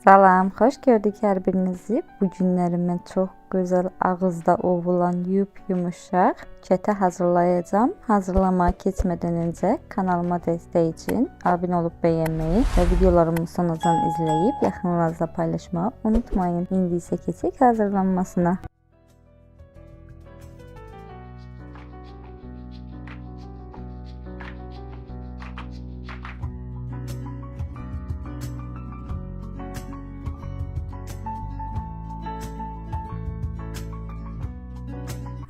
Salam, xoş gördük hər birinizi. Bu günlərimə çox gözəl ağızda ovulan yumuşaq kətə hazırlayacağım. Hazırlamaya keçmədən öncə kanalıma dəstək üçün abunə olub bəyənməyi və videolarımı sonacan izləyib yaxınlarınızla paylaşmağı unutmayın. İndi isə keçək hazırlanmasına.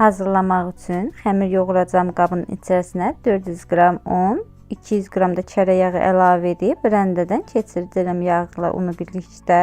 Hazırlamaq üçün xəmir yoğuracağım qabın içərisinə 400 qram un, 200 qram da kərə yağı əlavə edib rəndədən keçirdirəm yağla unu birlikdə.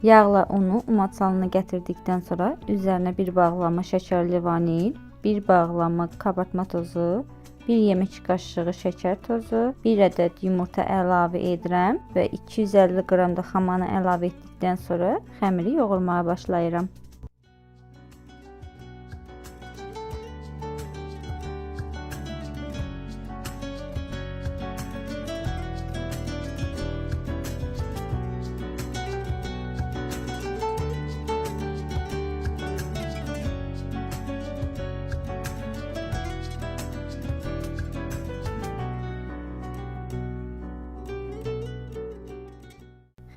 Yağla unu umaçalına gətirdikdən sonra üzərinə bir bağlama şəkərli vanil, bir bağlama kabartma tozu, 1 yemək qaşığı şəkər tozu, 1 ədəd yumurta əlavə edirəm və 250 qram da xamanı əlavə etdikdən sonra xəmiri yoğurmaya başlayıram.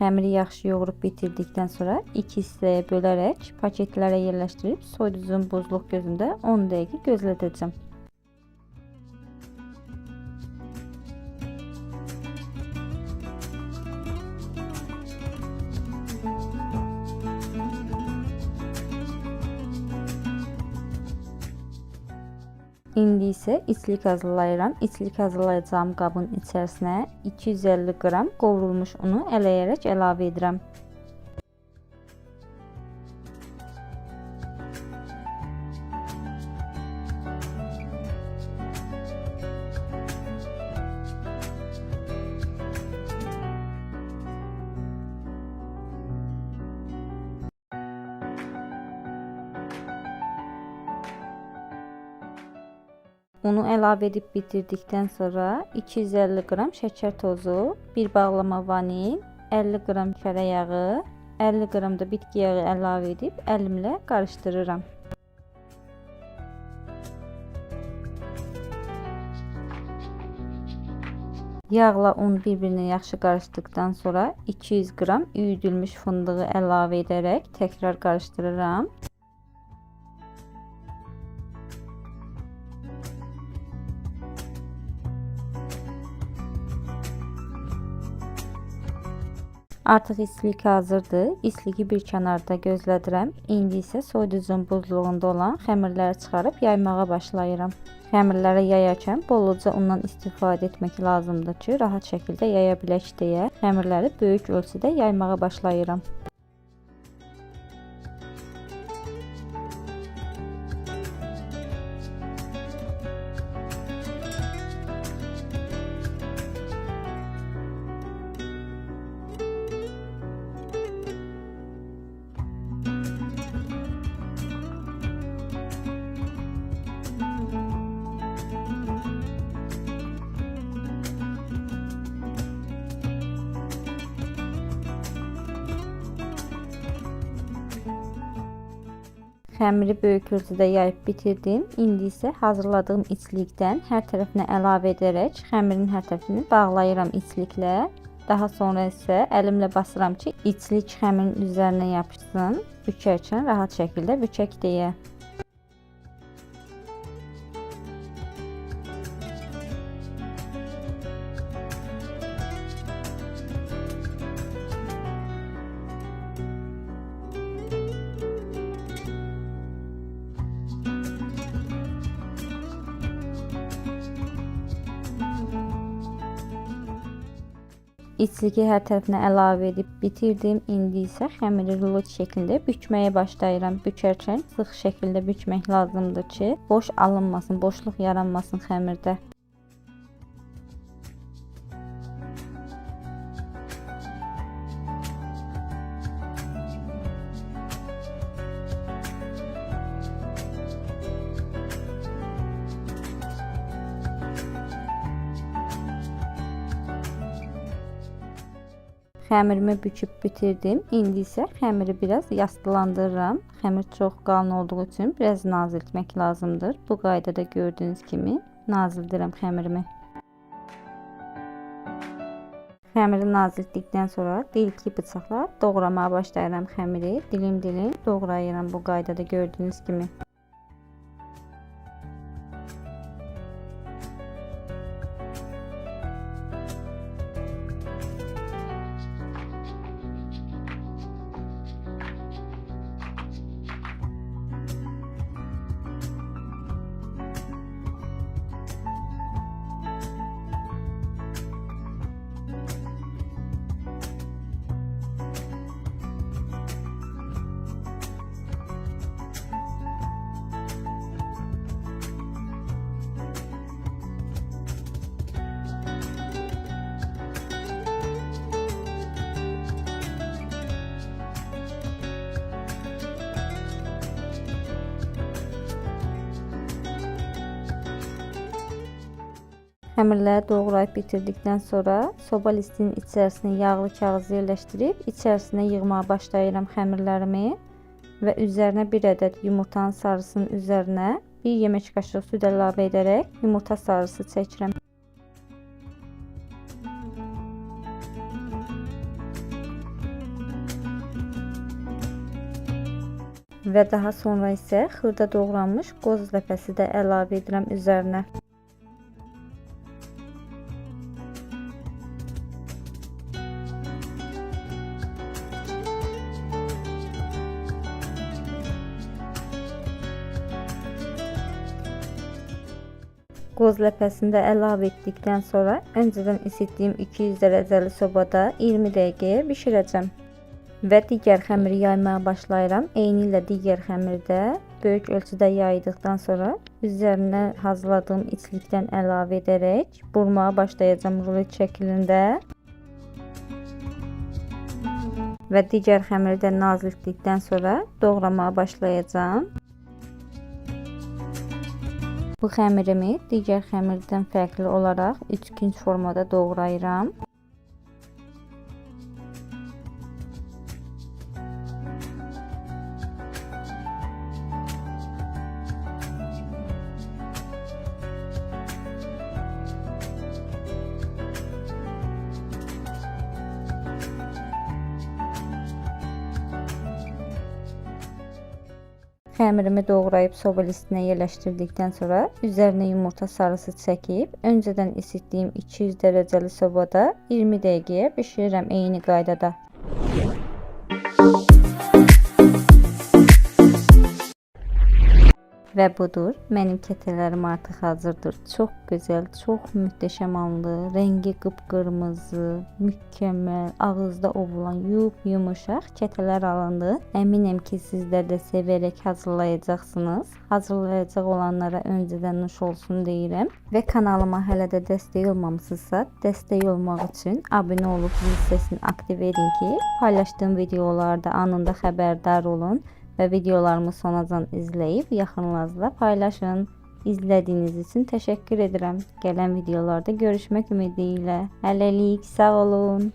Xəmiri yaxşı yoğurub bitirdikdən sonra 2 hissəyə bölərək paketlərə yerləşdirib soyuducunun buzluq gözündə 10 dəqiqə gözlədəcəm. İndi isə içlik hazırlayıram. İçlik hazırlayacağım qabın içərisinə 250 qram qovrulmuş unu ələyərək əlavə edirəm. Unu əlavə edib bitirdikdən sonra 250 qram şəkər tozu, 1 bağlama vanil, 50 qram kərə yağı, 50 qram da bitki yağı əlavə edib əlimlə qarışdırıram. Yağla un bir-birinə yaxşı qarışdıqdan sonra 200 qram üyüdülmüş fındığı əlavə edərək təkrar qarışdırıram. Artıq islik hazırdır. İsligi bir kənarda gözlədirəm. İndi isə soyuducunun buzluğunda olan xəmirləri çıxarıb yaymağa başlayıram. Xəmirləri yayarkən bolca undan istifadə etmək lazımdır ki, rahat şəkildə yaya bilək deyə xəmirləri böyük ölçüdə yaymağa başlayıram. Xəmiri böyük ölçüdə yayıb bitirdim. İndi isə hazırladığım içlikdən hər tərəfinə əlavə edərək xəmirin hər tərəfini bağlayıram içliklə. Daha sonra isə əlimlə basıram ki, içlik xəmirin üzərinə yapışsın. Bükərkən rahat şəkildə bükək deyə. İçliki hər tərəfinə əlavə edib bitirdim. İndi isə xəmiri rulo şəklində bükməyə başlayıram. Bükərkən sıx şəkildə bükmək lazımdır ki, boş alınmasın, boşluq yaranmasın xəmirdə. Xəmirimi büküb bitirdim. İndi isə xəmiri biraz yastılandırıram. Xəmir çox qalın olduğu üçün biraz naziltmək lazımdır. Bu qaydada gördüyünüz kimi nazildirəm xəmirimi. Xəmiri naziltdikdən sonra delikli bıçaqla doğramaya başlayıram xəmiri. Dilim-dilim doğrayıram bu qaydada gördüyünüz kimi. Xəmirləri doğrayıb bitirdikdən sonra soba listinin içərisinə yağlı kağız yerləşdirib içərisinə yığmaya başlayıram xəmirlərimi və üzərinə bir ədəd yumurtanın sarısının üzərinə bir yemək qaşığı süd əlavə edərək yumurta sarısı çəkirəm. Və daha sonra isə xırda doğranmış qoz ləpəsi də əlavə edirəm üzərinə. Qoz ləpəsini də əlavə etdikdən sonra öncədən isitdiyim 200 dərəcəli sobada 20 dəqiqəyə bişirəcəm. Və digər xəmiri yaymaya başlayıram. Eyni ilə digər xəmirdə böyük ölçüdə yaydıqdan sonra üzərinə hazırladığım içlikdən əlavə edərək burmaya başlayacağım rulet şəklində. Və digər xəmiri də naziltdikdən sonra doğramaya başlayacağım. Bu xəmirimi digər xəmirdən fərqli olaraq üçkünc formada doğrayıram. Xəmirimi doğrayıb soba listinə yerləşdirdikdən sonra üzərinə yumurta sarısı çəkib öncədən isitdiyim 200 dərəcəli sobada 20 dəqiqəyə bişirirəm eyni qaydada. Və budur, mənim kətələrim artıq hazırdır. Çox gözəl, çox möhtəşəm aldı. Rəngi qıpqırmızı, mükəmməl, ağızda ovulan yumuşaq kətələr alındı. Əminəm ki, sizlər də sevərək hazırlayacaqsınız. Hazırlayacaq olanlara öncədən nuş olsun deyirəm. Və kanalıma hələ də dəstək olmamısınızsa, dəstək olmaq üçün abunə olub zil səsini aktiv edin ki, paylaşdığım videolarda anında xəbərdar olun. Və videolarımı sonacan izləyib yaxınlarınızla paylaşın. İzlədiyiniz üçün təşəkkür edirəm. Gələn videolarda görüşmək ümidi ilə. Hələlik, sağ olun.